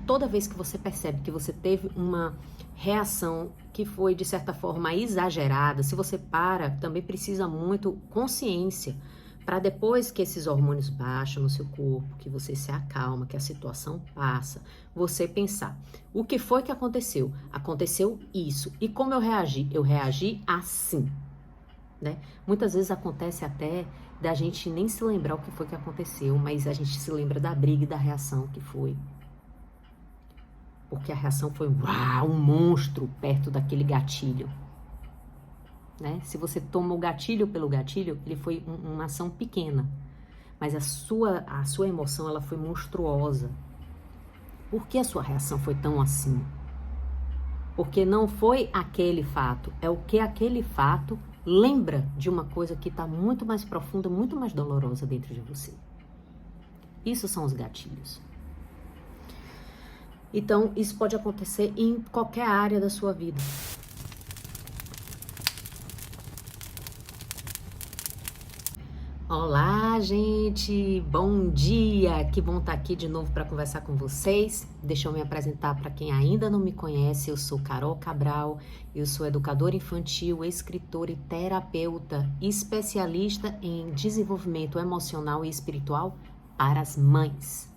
toda vez que você percebe que você teve uma reação que foi, de certa forma, exagerada, se você para, também precisa muito consciência, para depois que esses hormônios baixam no seu corpo, que você se acalma, que a situação passa, você pensar, o que foi que aconteceu? Aconteceu isso. E como eu reagi? Eu reagi assim, né? Muitas vezes acontece até da gente nem se lembrar o que foi que aconteceu, mas a gente se lembra da briga e da reação que foi. Porque a reação foi, uau, um monstro perto daquele gatilho. Né? Se você toma o gatilho pelo gatilho, ele foi uma ação pequena, mas a sua emoção ela foi monstruosa. Por que a sua reação foi tão assim? Porque não foi aquele fato, é o que aquele fato lembra de uma coisa que está muito mais profunda, muito mais dolorosa dentro de você. Isso são os gatilhos. Então, isso pode acontecer em qualquer área da sua vida. Olá, gente! Bom dia! Que bom estar aqui de novo para conversar com vocês. Deixa eu me apresentar para quem ainda não me conhece. Eu sou Carol Cabral, eu sou educadora infantil, escritora e terapeuta, especialista em desenvolvimento emocional e espiritual para as mães.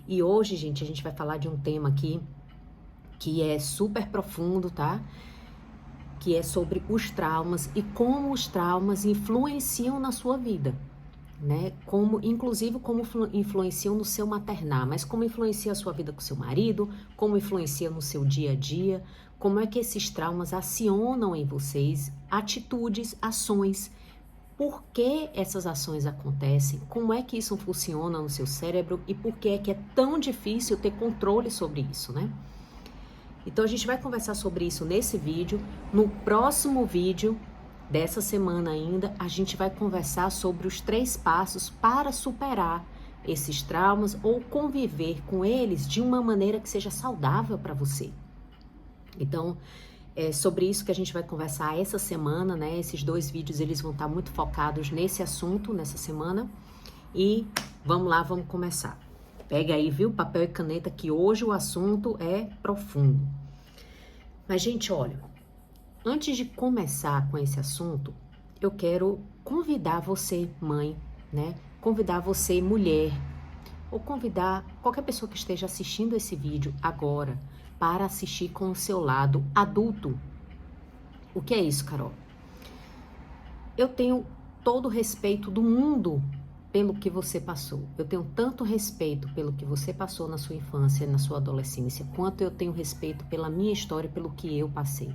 E hoje, gente, a gente vai falar de um tema aqui que é super profundo, tá? Que é sobre os traumas e como os traumas influenciam na sua vida, né? Inclusive como influenciam no seu maternar, mas como influencia a sua vida com seu marido, como influencia no seu dia a dia, como é que esses traumas acionam em vocês atitudes, ações, por que essas ações acontecem, como é que isso funciona no seu cérebro e por que é tão difícil ter controle sobre isso, né? Então, a gente vai conversar sobre isso nesse vídeo. No próximo vídeo dessa semana ainda, a gente vai conversar sobre os 3 passos para superar esses traumas ou conviver com eles de uma maneira que seja saudável para você. Então, é sobre isso que a gente vai conversar essa semana, né? Esses 2 vídeos, eles vão estar muito focados nesse assunto, nessa semana. E vamos lá, vamos começar. Pega aí, viu, papel e caneta, que hoje o assunto é profundo. Mas, gente, olha, antes de começar com esse assunto, eu quero convidar você, mãe, né? Convidar você, mulher, ou convidar qualquer pessoa que esteja assistindo esse vídeo agora para assistir com o seu lado adulto. O que é isso, Carol? Eu tenho todo o respeito do mundo pelo que você passou. Eu tenho tanto respeito pelo que você passou na sua infância, na sua adolescência, quanto eu tenho respeito pela minha história, pelo que eu passei.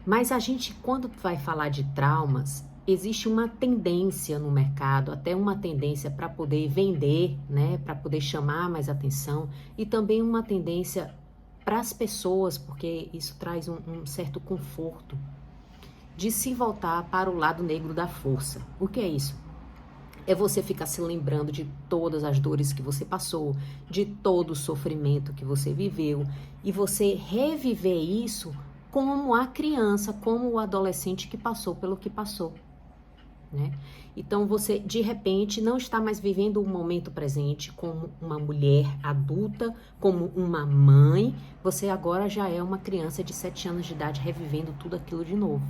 Mas a gente, quando vai falar de traumas, existe uma tendência no mercado, até uma tendência para poder vender, né, para poder chamar mais atenção, e também uma tendência para as pessoas, porque isso traz um certo conforto, de se voltar para o lado negro da força. O que é isso? É você ficar se lembrando de todas as dores que você passou, de todo o sofrimento que você viveu, e você reviver isso como a criança, como o adolescente que passou pelo que passou, né? Então você, de repente, não está mais vivendo o momento presente como uma mulher adulta, como uma mãe, você agora já é uma criança de 7 anos de idade revivendo tudo aquilo de novo.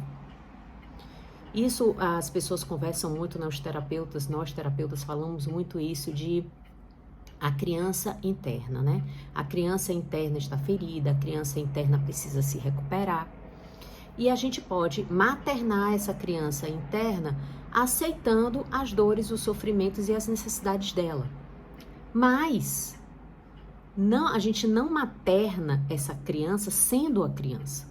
Isso as pessoas conversam muito, nós terapeutas falamos muito isso de a criança interna, né? A criança interna está ferida, a criança interna precisa se recuperar. E a gente pode maternar essa criança interna aceitando as dores, os sofrimentos e as necessidades dela. Mas a gente não materna essa criança sendo a criança.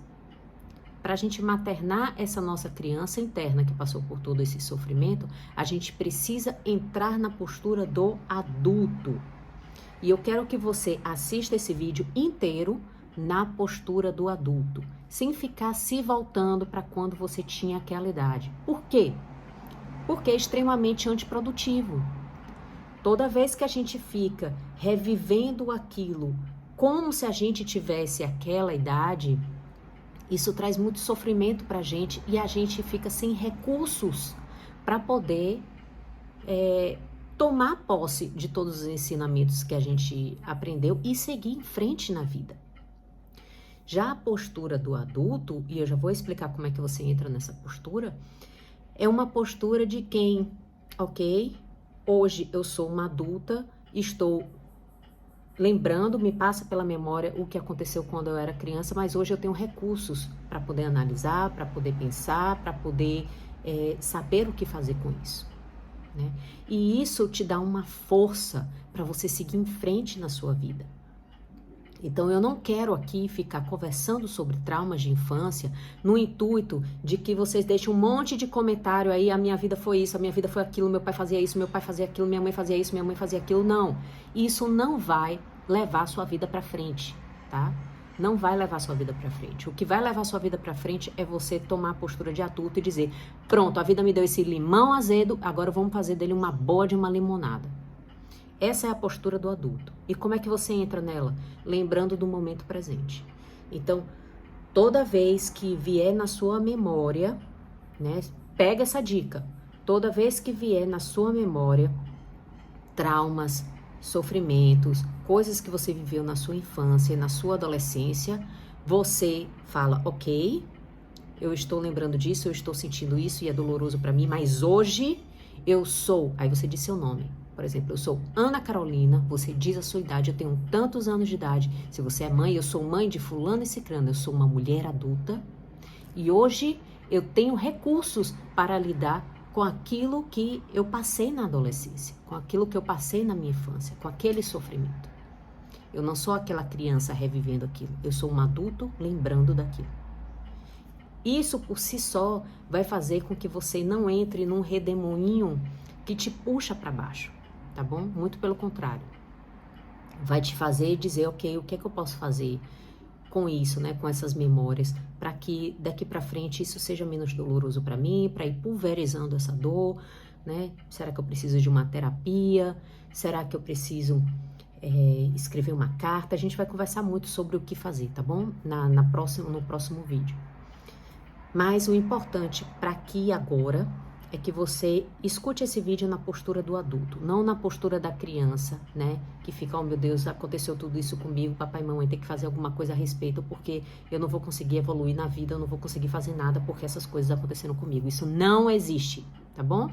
Para a gente maternar essa nossa criança interna que passou por todo esse sofrimento, a gente precisa entrar na postura do adulto. E eu quero que você assista esse vídeo inteiro na postura do adulto, sem ficar se voltando para quando você tinha aquela idade. Por quê? Porque é extremamente antiprodutivo. Toda vez que a gente fica revivendo aquilo como se a gente tivesse aquela idade, isso traz muito sofrimento para a gente e a gente fica sem recursos para poder tomar posse de todos os ensinamentos que a gente aprendeu e seguir em frente na vida. Já a postura do adulto, e eu já vou explicar como é que você entra nessa postura, é uma postura de quem, ok, hoje eu sou uma adulta, estou lembrando, me passa pela memória o que aconteceu quando eu era criança, mas hoje eu tenho recursos para poder analisar, para poder pensar, para poder saber o que fazer com isso. Né? E isso te dá uma força para você seguir em frente na sua vida. Então, eu não quero aqui ficar conversando sobre traumas de infância no intuito de que vocês deixem um monte de comentário aí, a minha vida foi isso, a minha vida foi aquilo, meu pai fazia isso, meu pai fazia aquilo, minha mãe fazia isso, minha mãe fazia aquilo. Não, isso não vai levar a sua vida para frente, tá? Não vai levar a sua vida para frente. O que vai levar a sua vida para frente é você tomar a postura de adulto e dizer, pronto, a vida me deu esse limão azedo, agora vamos fazer dele uma boa de uma limonada. Essa é a postura do adulto. E como é que você entra nela? Lembrando do momento presente. Então, toda vez que vier na sua memória, né, pega essa dica. Toda vez que vier na sua memória traumas, sofrimentos, coisas que você viveu na sua infância e na sua adolescência, você fala, ok, eu estou lembrando disso, eu estou sentindo isso e é doloroso para mim, mas hoje eu sou, aí você diz seu nome. Por exemplo, eu sou Ana Carolina, você diz a sua idade, eu tenho tantos anos de idade. Se você é mãe, eu sou mãe de fulano e cicrano, eu sou uma mulher adulta. E hoje eu tenho recursos para lidar com aquilo que eu passei na adolescência, com aquilo que eu passei na minha infância, com aquele sofrimento. Eu não sou aquela criança revivendo aquilo, eu sou um adulto lembrando daquilo. Isso por si só vai fazer com que você não entre num redemoinho que te puxa para baixo. Tá bom? Muito pelo contrário. Vai te fazer dizer, ok, o que é que eu posso fazer com isso, né? Com essas memórias, para que daqui para frente isso seja menos doloroso para mim, para ir pulverizando essa dor, né? Será que eu preciso de uma terapia? Será que eu preciso escrever uma carta? A gente vai conversar muito sobre o que fazer, tá bom? No próximo vídeo. Mas o importante para aqui e agora é que você escute esse vídeo na postura do adulto, não na postura da criança, né? Que fica, oh meu Deus, aconteceu tudo isso comigo, papai e mamãe tem que fazer alguma coisa a respeito, porque eu não vou conseguir evoluir na vida, eu não vou conseguir fazer nada porque essas coisas aconteceram comigo. Isso não existe, tá bom?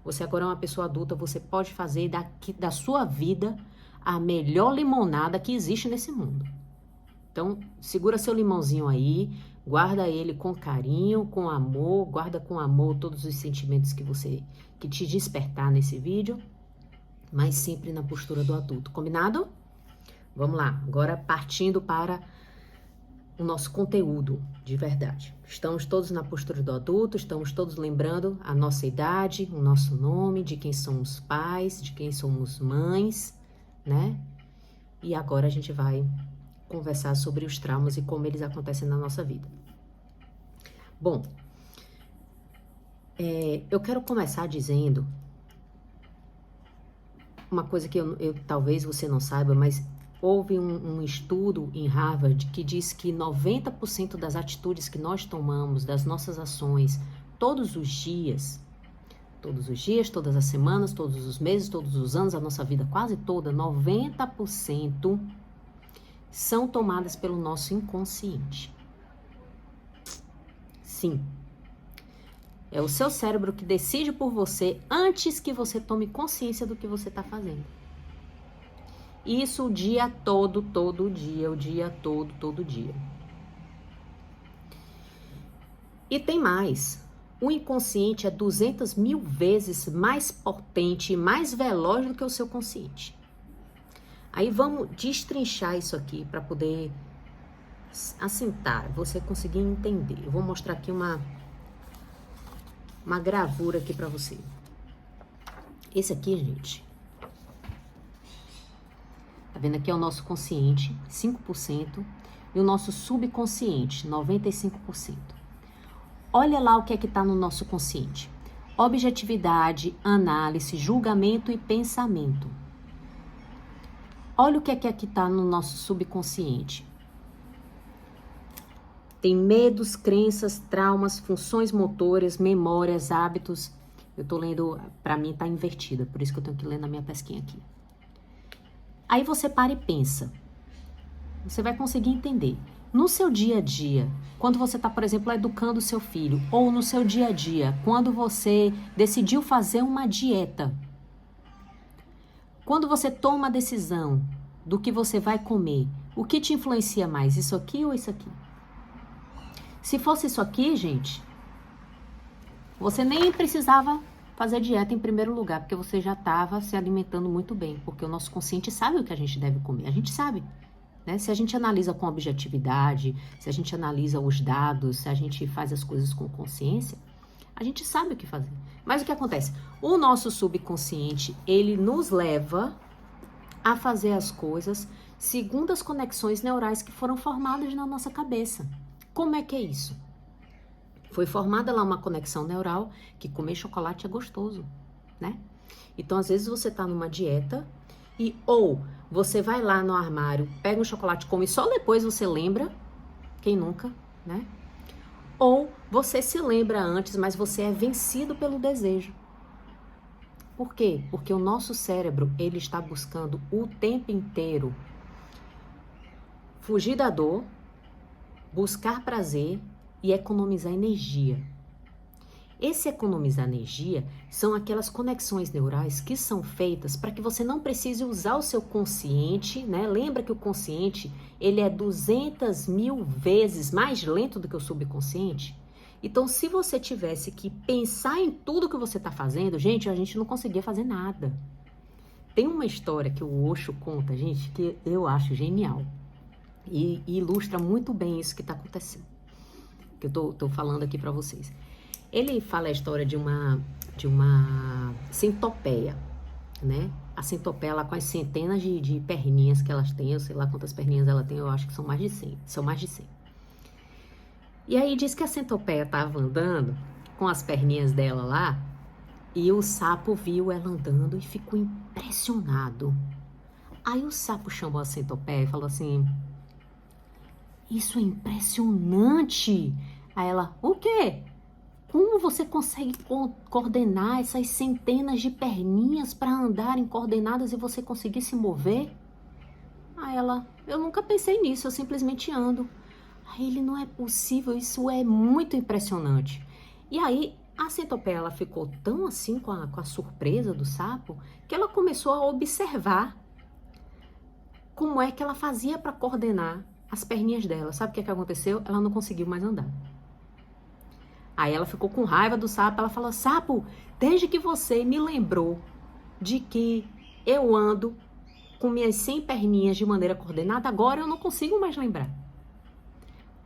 Você agora é uma pessoa adulta, você pode fazer da sua vida a melhor limonada que existe nesse mundo. Então, segura seu limãozinho aí, guarda ele com carinho, com amor, guarda com amor todos os sentimentos que te despertar nesse vídeo, mas sempre na postura do adulto, combinado? Vamos lá, agora partindo para o nosso conteúdo de verdade. Estamos todos na postura do adulto, estamos todos lembrando a nossa idade, o nosso nome, de quem somos pais, de quem somos mães, né? E agora a gente vai conversar sobre os traumas e como eles acontecem na nossa vida. Bom, eu quero começar dizendo uma coisa que talvez você não saiba, mas houve um estudo em Harvard que diz que 90% das atitudes que nós tomamos, das nossas ações, todos os dias, todas as semanas, todos os meses, todos os anos, a nossa vida quase toda, 90% são tomadas pelo nosso inconsciente. Sim. É o seu cérebro que decide por você antes que você tome consciência do que você está fazendo. Isso o dia todo, todo dia, o dia todo, todo dia. E tem mais. O inconsciente é 200 mil vezes mais potente e mais veloz do que o seu consciente. Aí vamos destrinchar isso aqui para poder assentar, você conseguir entender. Eu vou mostrar aqui uma gravura aqui para você. Esse aqui, gente, tá vendo aqui é o nosso consciente, 5%, e o nosso subconsciente, 95%. Olha lá o que é que tá no nosso consciente. Objetividade, análise, julgamento e pensamento. Olha o que é que tá no nosso subconsciente. Tem medos, crenças, traumas, funções motoras, memórias, hábitos, Eu tô lendo, pra mim tá invertida, por isso que eu tenho que ler na minha pesquinha aqui. Aí você para e pensa. Você vai conseguir entender. No seu dia a dia, quando você está, por exemplo, educando o seu filho, ou no seu dia a dia, quando você decidiu fazer uma dieta, quando você toma a decisão do que você vai comer, o que te influencia mais, isso aqui ou isso aqui? Se fosse isso aqui, gente, você nem precisava fazer dieta em primeiro lugar, porque você já estava se alimentando muito bem, porque o nosso consciente sabe o que a gente deve comer, a gente sabe. Né? Se a gente analisa com objetividade, se a gente analisa os dados, se a gente faz as coisas com consciência, a gente sabe o que fazer. Mas o que acontece? O nosso subconsciente, ele nos leva a fazer as coisas segundo as conexões neurais que foram formadas na nossa cabeça. Como é que é isso? Foi formada lá uma conexão neural que comer chocolate é gostoso, né? Então, às vezes você tá numa dieta e ou você vai lá no armário, pega um chocolate, come e só depois você lembra, quem nunca, né? Ou você se lembra antes, mas você é vencido pelo desejo. Por quê? Porque o nosso cérebro, ele está buscando o tempo inteiro fugir da dor, buscar prazer e economizar energia. Esse economizar energia são aquelas conexões neurais que são feitas para que você não precise usar o seu consciente, né? Lembra que o consciente, ele é 200.000 vezes mais lento do que o subconsciente? Então, se você tivesse que pensar em tudo que você está fazendo, gente, a gente não conseguia fazer nada. Tem uma história que o Osho conta, gente, que eu acho genial. E ilustra muito bem isso que está acontecendo. Que eu tô falando aqui para vocês. Ele fala a história de uma centopeia, né? A centopeia, ela com as centenas de perninhas que elas têm, eu sei lá quantas perninhas ela tem, eu acho que são mais de 100. São mais de 100. E aí diz que a centopeia estava andando com as perninhas dela lá, e o sapo viu ela andando e ficou impressionado. Aí o sapo chamou a centopeia e falou assim: isso é impressionante. Aí ela: o quê? Como você consegue coordenar essas centenas de perninhas para andarem coordenadas e você conseguir se mover? Aí ela: eu nunca pensei nisso, eu simplesmente ando. Aí ele: não é possível, isso é muito impressionante. E aí a centopeia, ela ficou tão assim com a surpresa do sapo, que ela começou a observar como é que ela fazia para coordenar as perninhas dela. Sabe o que aconteceu? Ela não conseguiu mais andar. Aí ela ficou com raiva do sapo, ela falou: sapo, desde que você me lembrou de que eu ando com minhas 100 perninhas de maneira coordenada, agora eu não consigo mais lembrar.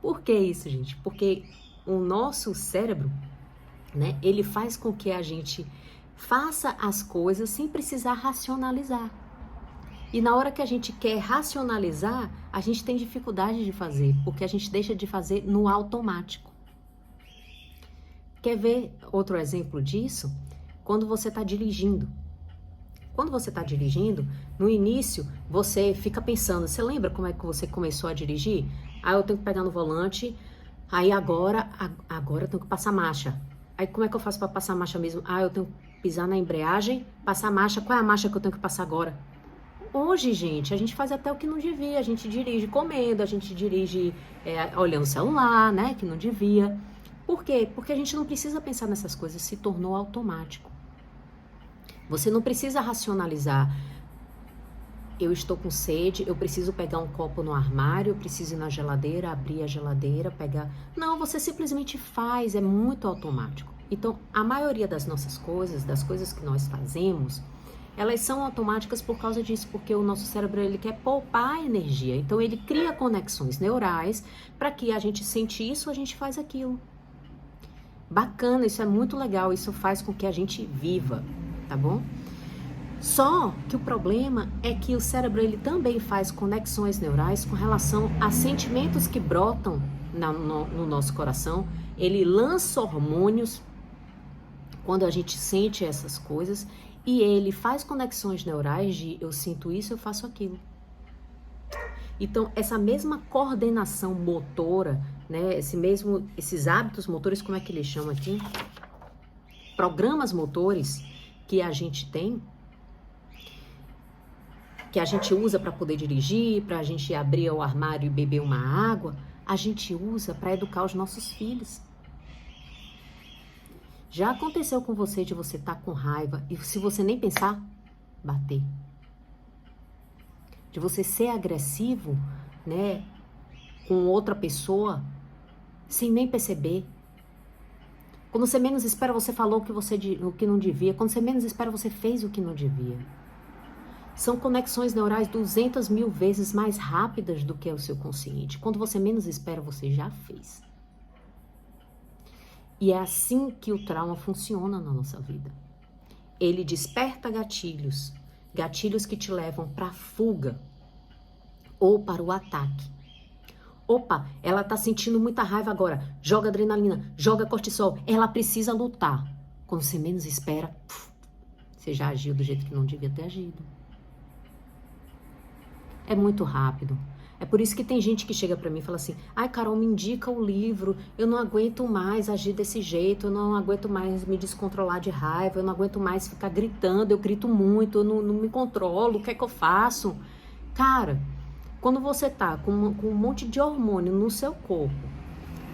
Por que isso, gente? Porque o nosso cérebro, né, ele faz com que a gente faça as coisas sem precisar racionalizar. E na hora que a gente quer racionalizar, a gente tem dificuldade de fazer, porque a gente deixa de fazer no automático. Quer ver outro exemplo disso? Quando você está dirigindo. Quando você está dirigindo, no início, você fica pensando, você lembra como é que você começou a dirigir? Ah, eu tenho que pegar no volante, aí agora eu tenho que passar marcha. Aí como é que eu faço para passar marcha mesmo? Ah, eu tenho que pisar na embreagem, passar marcha. Qual é a marcha que eu tenho que passar agora? Hoje, gente, a gente faz até o que não devia. A gente dirige comendo, a gente dirige olhando o celular, né, que não devia. Por quê? Porque a gente não precisa pensar nessas coisas, se tornou automático. Você não precisa racionalizar. Eu estou com sede, eu preciso pegar um copo no armário, eu preciso ir na geladeira, abrir a geladeira, pegar... Não, você simplesmente faz, é muito automático. Então, a maioria das nossas coisas, das coisas que nós fazemos, elas são automáticas por causa disso, porque o nosso cérebro, ele quer poupar energia. Então, ele cria conexões neurais para que a gente sente isso, a gente faz aquilo. Bacana, isso é muito legal, isso faz com que a gente viva, tá bom? Só que o problema é que o cérebro, ele também faz conexões neurais com relação a sentimentos que brotam no nosso coração. Ele lança hormônios quando a gente sente essas coisas e ele faz conexões neurais de eu sinto isso, eu faço aquilo. Então, essa mesma coordenação motora, né, esses hábitos motores, como é que eles chamam aqui? programas motores que a gente tem, que a gente usa para poder dirigir, para a gente abrir o armário e beber uma água, a gente usa para educar os nossos filhos. Já aconteceu com você de você estar com raiva e se você nem pensar, bater? De você ser agressivo, né, com outra pessoa, sem nem perceber? Quando você menos espera, você falou o que não devia. Quando você menos espera, você fez o que não devia. São conexões neurais 200 mil vezes mais rápidas do que o seu consciente. Quando você menos espera, você já fez. E é assim que o trauma funciona na nossa vida. Ele desperta gatilhos. Gatilhos que te levam para a fuga ou para o ataque. Opa, ela tá sentindo muita raiva agora. Joga adrenalina, joga cortisol. Ela precisa lutar. Quando você menos espera, você já agiu do jeito que não devia ter agido. É muito rápido. É por isso que tem gente que chega pra mim e fala assim: ai, Carol, me indica o livro. Eu não aguento mais agir desse jeito. Eu não aguento mais me descontrolar de raiva. Eu não aguento mais ficar gritando. Eu grito muito. Eu não me controlo. O que é que eu faço? Cara, quando você tá com um monte de hormônio no seu corpo,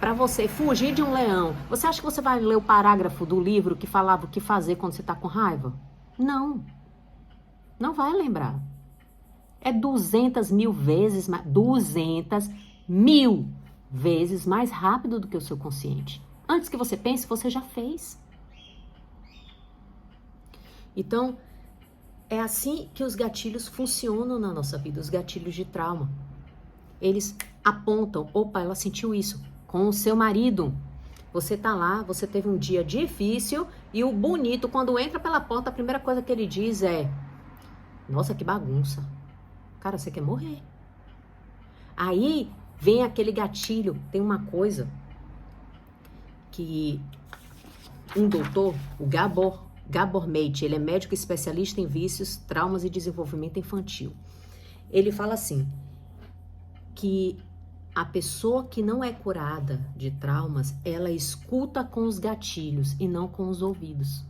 pra você fugir de um leão, você acha que você vai ler o parágrafo do livro que falava o que fazer quando você tá com raiva? Não. Não vai lembrar. É 200 mil vezes mais, 200 mil vezes mais rápido do que o seu consciente. Antes que você pense, você já fez. Então, é assim que os gatilhos funcionam na nossa vida, os gatilhos de trauma. Eles apontam, opa, ela sentiu isso com o seu marido. Você tá lá, você teve um dia difícil e o bonito, quando entra pela porta, a primeira coisa que ele diz é: nossa, que bagunça. Cara, você quer morrer. Aí vem aquele gatilho. Tem uma coisa que um doutor, o Gabor Mate, ele é médico especialista em vícios, traumas e desenvolvimento infantil. Ele fala assim, que a pessoa que não é curada de traumas, ela escuta com os gatilhos e não com os ouvidos.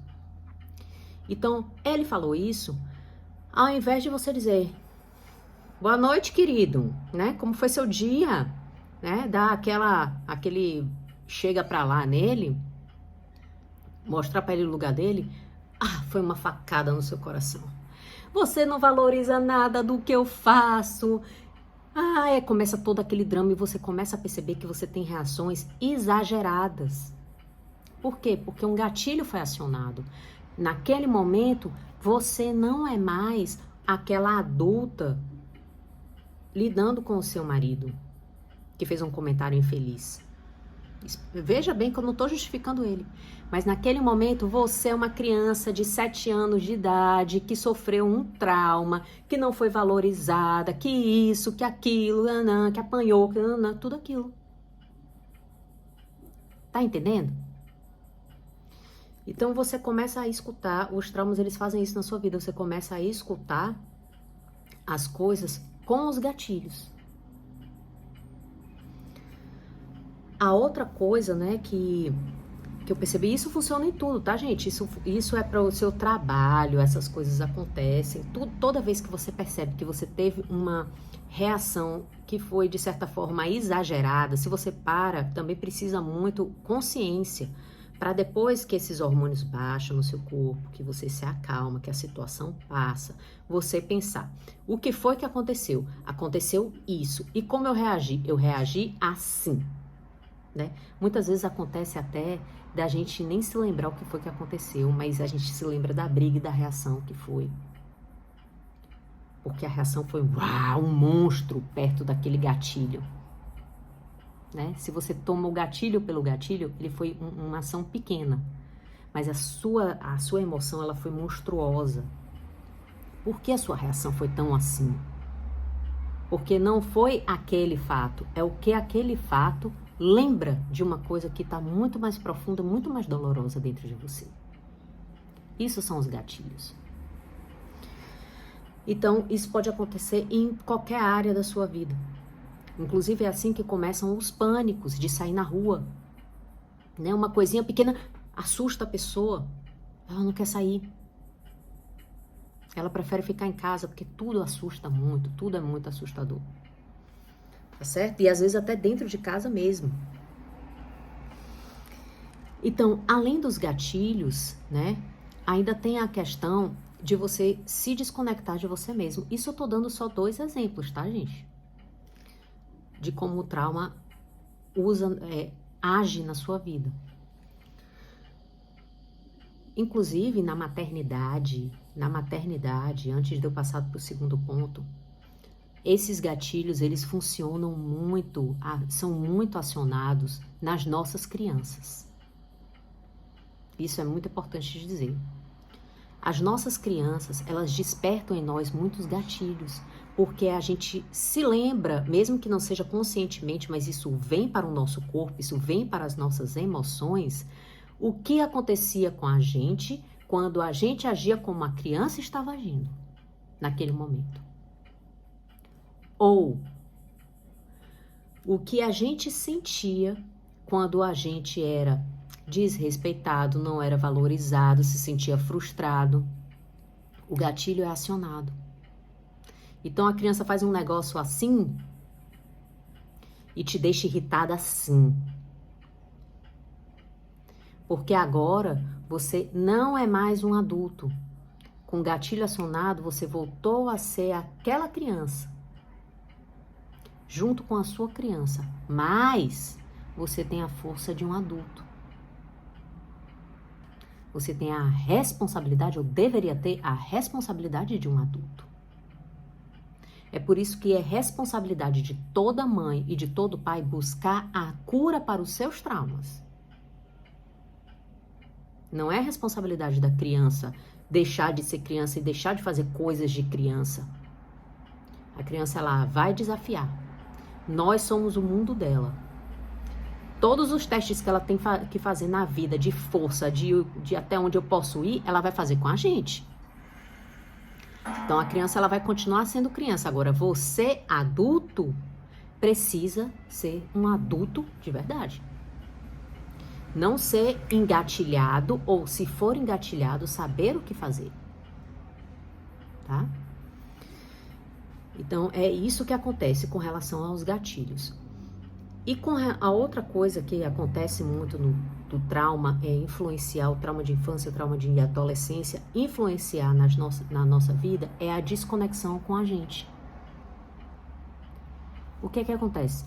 Então, ele falou isso, ao invés de você dizer: boa noite, querido, né? Como foi seu dia? Né? Dá aquele chega pra lá nele, mostrar pra ele o lugar dele. Ah, foi uma facada no seu coração. Você não valoriza nada do que eu faço. Ah, começa todo aquele drama e você começa a perceber que você tem reações exageradas. Por quê? Porque um gatilho foi acionado. Naquele momento, você não é mais aquela adulta lidando com o seu marido, que fez um comentário infeliz. Veja bem que eu não estou justificando ele, mas naquele momento você é uma criança de 7 anos de idade que sofreu um trauma, que não foi valorizada, que isso, que aquilo, que apanhou, tudo aquilo. Tá entendendo? Então você começa a escutar, os traumas eles fazem isso na sua vida, você começa a escutar as coisas com os gatilhos. A outra coisa, né, que eu percebi, isso funciona em tudo, tá, gente? Isso é para o seu trabalho, essas coisas acontecem. Toda vez que você percebe que você teve uma reação que foi, de certa forma, exagerada, se você para, também precisa muito consciência, para depois que esses hormônios baixam no seu corpo, que você se acalma, que a situação passa, você pensar: o que foi que aconteceu? Aconteceu isso. E como eu reagi? Eu reagi assim. Né? Muitas vezes acontece até da gente nem se lembrar o que foi que aconteceu, mas a gente se lembra da briga e da reação que foi. Porque a reação foi um monstro perto daquele gatilho. Né? Se você toma o gatilho pelo gatilho, ele foi uma ação pequena, mas a sua emoção ela foi monstruosa. Por que a sua reação foi tão assim? Porque não foi aquele fato, é o que aquele fato lembra de uma coisa que está muito mais profunda, muito mais dolorosa dentro de você. Isso são os gatilhos. Então, isso pode acontecer em qualquer área da sua vida. Inclusive, é assim que começam os pânicos de sair na rua. Né? Uma coisinha pequena assusta a pessoa. Ela não quer sair. Ela prefere ficar em casa porque tudo assusta muito, tudo é muito assustador. Tá certo? E às vezes até dentro de casa mesmo. Então, além dos gatilhos, né, ainda tem a questão de você se desconectar de você mesmo. Isso eu tô dando só 2 exemplos, tá, gente? De como o trauma age na sua vida. Inclusive, na maternidade, antes de eu passar para o segundo ponto, esses gatilhos, eles funcionam muito, são muito acionados nas nossas crianças. Isso é muito importante dizer. As nossas crianças, elas despertam em nós muitos gatilhos, porque a gente se lembra, mesmo que não seja conscientemente, mas isso vem para o nosso corpo, isso vem para as nossas emoções, o que acontecia com a gente quando a gente agia como a criança estava agindo naquele momento. Ou o que a gente sentia quando a gente era desrespeitado, não era valorizado, se sentia frustrado. O gatilho é acionado. Então a criança faz um negócio assim e te deixa irritada assim. Porque agora você não é mais um adulto. Com gatilho acionado, você voltou a ser aquela criança. Junto com a sua criança. Mas você tem a força de um adulto. Você tem a responsabilidade, ou deveria ter a responsabilidade de um adulto. É por isso que é responsabilidade de toda mãe e de todo pai buscar a cura para os seus traumas. Não é responsabilidade da criança deixar de ser criança e deixar de fazer coisas de criança. A criança, ela vai desafiar. Nós somos o mundo dela. Todos os testes que ela tem que fazer na vida, de força, de até onde eu posso ir, ela vai fazer com a gente. Então, a criança, ela vai continuar sendo criança. Agora, você, adulto, precisa ser um adulto de verdade. Não ser engatilhado, ou se for engatilhado, saber o que fazer. Tá? Então, é isso que acontece com relação aos gatilhos. E com a outra coisa que acontece muito do trauma, é influenciar o trauma de infância, o trauma de adolescência, influenciar na nossa vida, é a desconexão com a gente. O que é que acontece?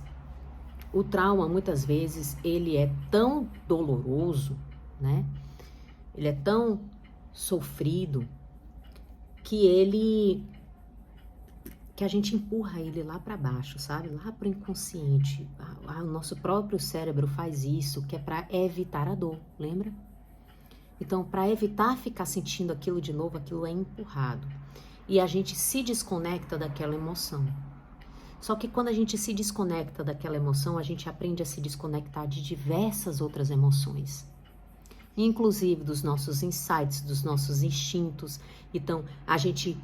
O trauma, muitas vezes, ele é tão doloroso, né? Ele é tão sofrido que a gente empurra ele lá para baixo, sabe? Lá pro inconsciente. O nosso próprio cérebro faz isso, que é para evitar a dor, lembra? Então, para evitar ficar sentindo aquilo de novo, aquilo é empurrado. E a gente se desconecta daquela emoção. Só que quando a gente se desconecta daquela emoção, a gente aprende a se desconectar de diversas outras emoções. Inclusive dos nossos insights, dos nossos instintos. Então, a gente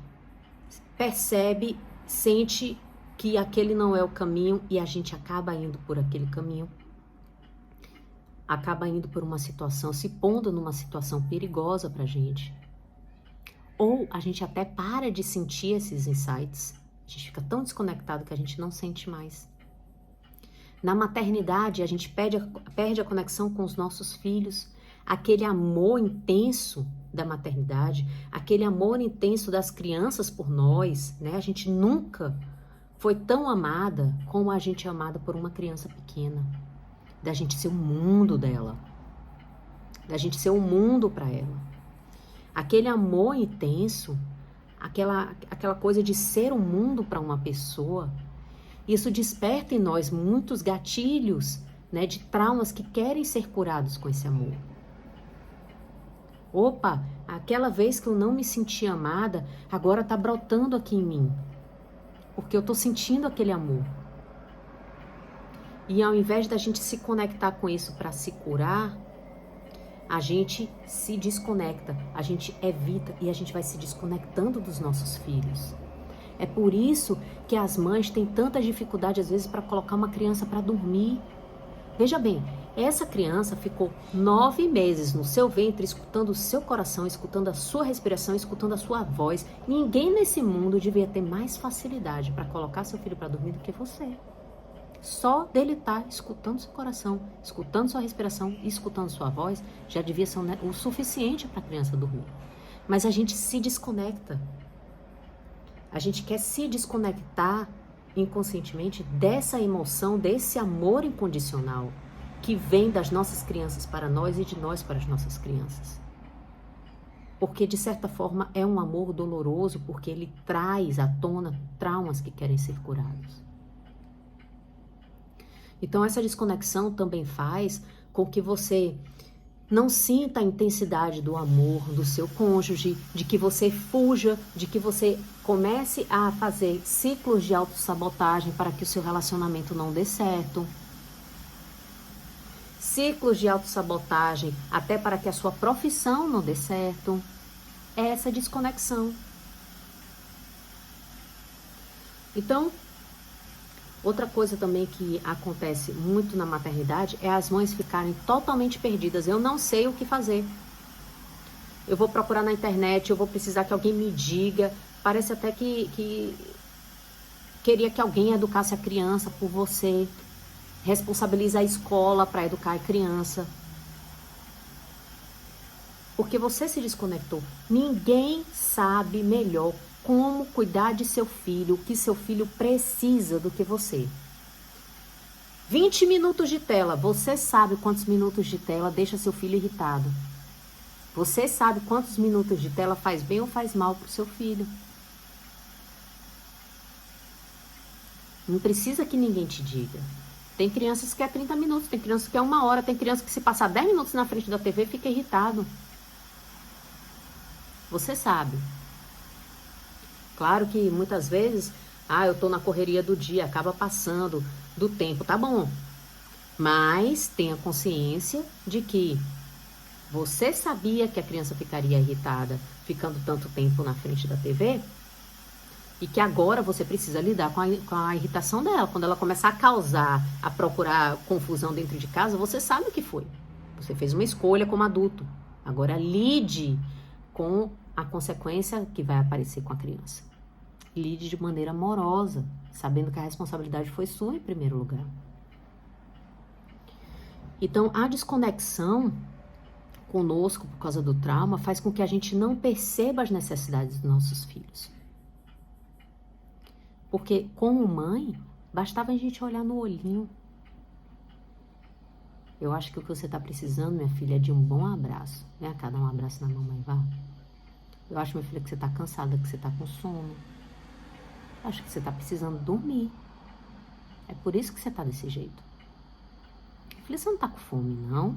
percebe, sente que aquele não é o caminho e a gente acaba indo por aquele caminho. Acaba indo por uma situação, se pondo numa situação perigosa pra gente. Ou a gente até para de sentir esses insights. A gente fica tão desconectado que a gente não sente mais. Na maternidade, a gente perde a conexão com os nossos filhos. Aquele amor intenso da maternidade, aquele amor intenso das crianças por nós, né? A gente nunca foi tão amada como a gente é amada por uma criança pequena. Da gente ser o mundo dela. Da gente ser o mundo para ela. Aquele amor intenso, aquela coisa de ser o mundo para uma pessoa, isso desperta em nós muitos gatilhos, né, de traumas que querem ser curados com esse amor. Opa, aquela vez que eu não me senti amada, agora tá brotando aqui em mim. Porque eu tô sentindo aquele amor. E ao invés da gente se conectar com isso para se curar, a gente se desconecta, a gente evita e a gente vai se desconectando dos nossos filhos. É por isso que as mães têm tanta dificuldade às vezes para colocar uma criança para dormir. Veja bem, Essa criança ficou 9 meses no seu ventre, escutando o seu coração, escutando a sua respiração, escutando a sua voz. Ninguém nesse mundo devia ter mais facilidade para colocar seu filho para dormir do que você. Só dele estar escutando seu coração, escutando sua respiração e escutando sua voz, já devia ser o suficiente para a criança dormir. Mas a gente se desconecta. A gente quer se desconectar inconscientemente dessa emoção, desse amor incondicional que vem das nossas crianças para nós e de nós para as nossas crianças. Porque, de certa forma, é um amor doloroso, porque ele traz à tona traumas que querem ser curados. Então, essa desconexão também faz com que você não sinta a intensidade do amor do seu cônjuge, de que você fuja, de que você comece a fazer ciclos de autossabotagem para que o seu relacionamento não dê certo. Ciclos de autossabotagem até para que a sua profissão não dê certo. É essa desconexão. Então, outra coisa também que acontece muito na maternidade é as mães ficarem totalmente perdidas. Eu não sei o que fazer. Eu vou procurar na internet, eu vou precisar que alguém me diga. Parece até que queria que alguém educasse a criança por você. Responsabiliza a escola para educar a criança. Porque você se desconectou. Ninguém sabe melhor como cuidar de seu filho, o que seu filho precisa do que você. 20 minutos de tela. Você sabe quantos minutos de tela deixa seu filho irritado. Você sabe quantos minutos de tela faz bem ou faz mal para o seu filho. Não precisa que ninguém te diga. Tem crianças que é 30 minutos, tem crianças que é 1 hora, tem crianças que se passar 10 minutos na frente da TV fica irritado. Você sabe. Claro que muitas vezes, eu tô na correria do dia, acaba passando do tempo, tá bom. Mas tenha consciência de que você sabia que a criança ficaria irritada ficando tanto tempo na frente da TV e que agora você precisa lidar com a irritação dela. Quando ela começar a causar, a procurar confusão dentro de casa, você sabe o que foi. Você fez uma escolha como adulto. Agora lide com a consequência que vai aparecer com a criança. Lide de maneira amorosa, sabendo que a responsabilidade foi sua em primeiro lugar. Então, a desconexão conosco por causa do trauma faz com que a gente não perceba as necessidades dos nossos filhos. Porque, como mãe, bastava a gente olhar no olhinho. Eu acho que o que você está precisando, minha filha, é de um bom abraço. Vem cá, dá um abraço na mamãe, vá. Eu acho, minha filha, que você está cansada, que você está com sono. Eu acho que você está precisando dormir. É por isso que você está desse jeito. Filha, você não está com fome, não?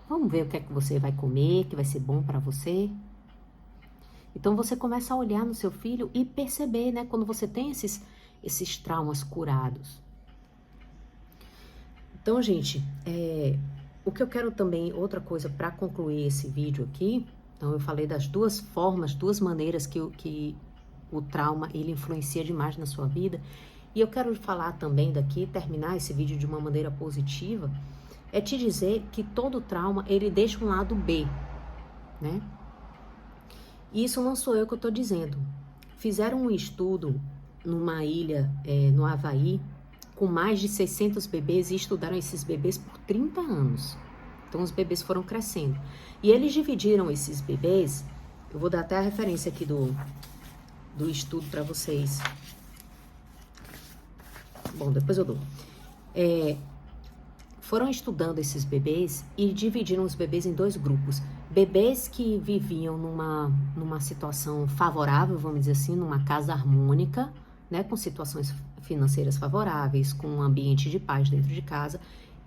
Vamos ver o que é que você vai comer, que vai ser bom para você. Então, você começa a olhar no seu filho e perceber, né? Quando você tem esses traumas curados. Então, gente, o que eu quero também, outra coisa para concluir esse vídeo aqui. Então, eu falei das duas formas, duas maneiras que o trauma, ele influencia demais na sua vida. E eu quero falar também daqui, terminar esse vídeo de uma maneira positiva, é te dizer que todo trauma, ele deixa um lado B, né? E isso não sou eu que eu tô dizendo. Fizeram um estudo numa ilha, no Havaí, com mais de 600 bebês e estudaram esses bebês por 30 anos. Então, os bebês foram crescendo. E eles dividiram esses bebês, eu vou dar até a referência aqui do estudo para vocês. Bom, depois eu dou. Foram estudando esses bebês e dividiram os bebês em 2 grupos. Bebês que viviam numa situação favorável, vamos dizer assim, numa casa harmônica, né, com situações financeiras favoráveis, com um ambiente de paz dentro de casa,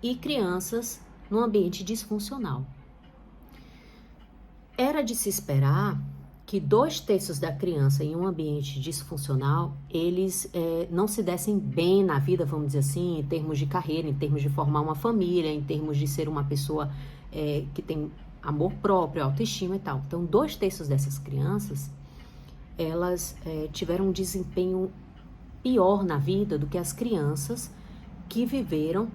e crianças num ambiente disfuncional. Era de se esperar que 2/3 da criança em um ambiente disfuncional, eles não se dessem bem na vida, vamos dizer assim, em termos de carreira, em termos de formar uma família, em termos de ser uma pessoa que tem amor próprio, autoestima e tal. Então, 2/3 dessas crianças, elas tiveram um desempenho pior na vida do que as crianças que viveram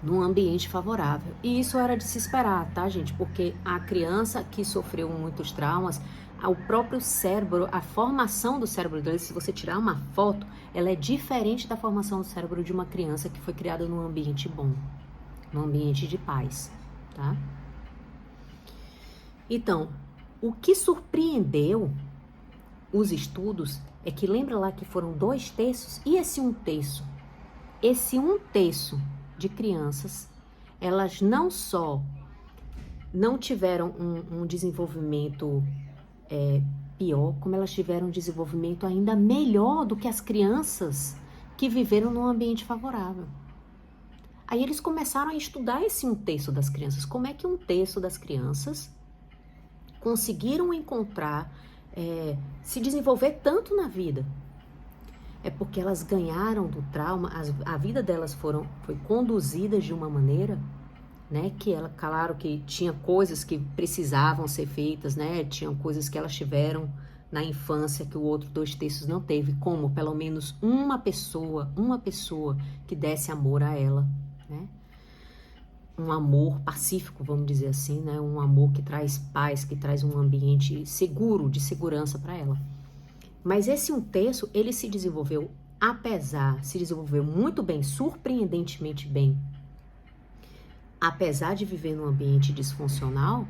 num ambiente favorável. E isso era de se esperar, tá, gente? Porque a criança que sofreu muitos traumas, o próprio cérebro, a formação do cérebro dele, se você tirar uma foto, ela é diferente da formação do cérebro de uma criança que foi criada num ambiente bom, num ambiente de paz, tá? Então, o que surpreendeu os estudos é que, lembra lá que foram 2/3? E esse 1/3? Esse 1/3 de crianças, elas não só não tiveram um desenvolvimento pior, como elas tiveram um desenvolvimento ainda melhor do que as crianças que viveram num ambiente favorável. Aí eles começaram a estudar esse 1/3 das crianças. Como é que 1/3 das crianças conseguiram encontrar, se desenvolver tanto na vida? É porque elas ganharam do trauma, a vida delas foi conduzida de uma maneira, né, que ela, claro que tinha coisas que precisavam ser feitas, né, tinham coisas que elas tiveram na infância que o outro 2/3 não teve, como pelo menos uma pessoa que desse amor a ela, né, um amor pacífico, vamos dizer assim, né, um amor que traz paz, que traz um ambiente seguro, de segurança para ela. Mas esse 1/3, ele se desenvolveu muito bem, surpreendentemente bem, apesar de viver num ambiente disfuncional,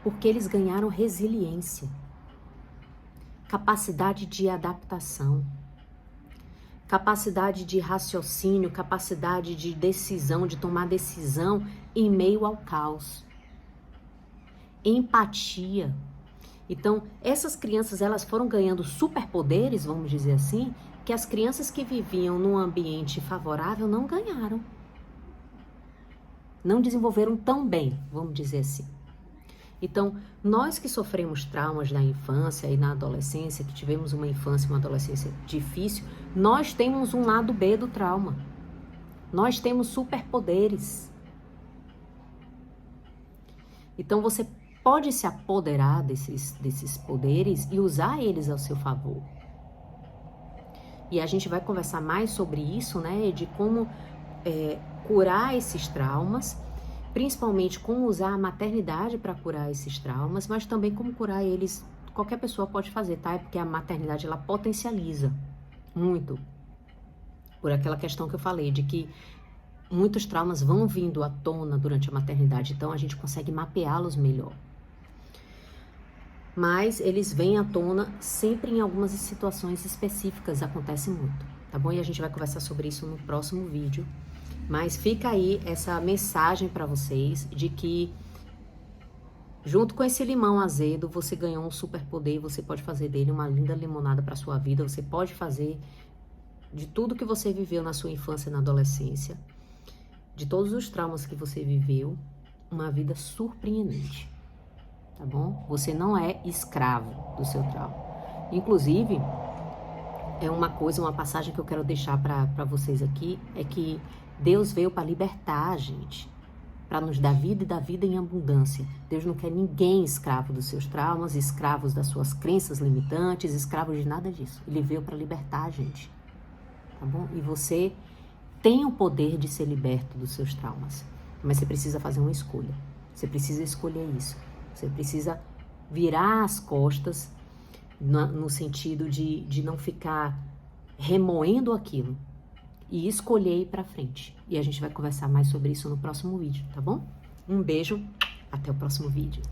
porque eles ganharam resiliência, capacidade de adaptação, capacidade de raciocínio, capacidade de decisão, de tomar decisão em meio ao caos, empatia. Então, essas crianças, elas foram ganhando superpoderes, vamos dizer assim, que as crianças que viviam num ambiente favorável não ganharam. Não desenvolveram tão bem, vamos dizer assim. Então, nós que sofremos traumas na infância e na adolescência, que tivemos uma infância e uma adolescência difícil, nós temos um lado B do trauma. Nós temos superpoderes. Então, você pode se apoderar desses poderes e usar eles ao seu favor. E a gente vai conversar mais sobre isso, né? De como curar esses traumas, principalmente como usar a maternidade para curar esses traumas, mas também como curar eles. Qualquer pessoa pode fazer, tá? Porque a maternidade, ela potencializa muito. Por aquela questão que eu falei, de que muitos traumas vão vindo à tona durante a maternidade, então a gente consegue mapeá-los melhor. Mas eles vêm à tona sempre em algumas situações específicas, acontece muito, tá bom? E a gente vai conversar sobre isso no próximo vídeo. Mas fica aí essa mensagem para vocês de que, junto com esse limão azedo, você ganhou um superpoder, você pode fazer dele uma linda limonada para sua vida, você pode fazer de tudo que você viveu na sua infância e na adolescência, de todos os traumas que você viveu, uma vida surpreendente. Tá bom? Você não é escravo do seu trauma. Inclusive, uma passagem que eu quero deixar para vocês aqui, é que Deus veio para libertar a gente, para nos dar vida e dar vida em abundância. Deus não quer ninguém escravo dos seus traumas, escravos das suas crenças limitantes, escravos de nada disso. Ele veio para libertar a gente, tá bom? E você tem o poder de ser liberto dos seus traumas, mas você precisa fazer uma escolha. Você precisa escolher isso. Você precisa virar as costas no sentido de não ficar remoendo aquilo e escolher ir pra frente. E a gente vai conversar mais sobre isso no próximo vídeo, tá bom? Um beijo, até o próximo vídeo.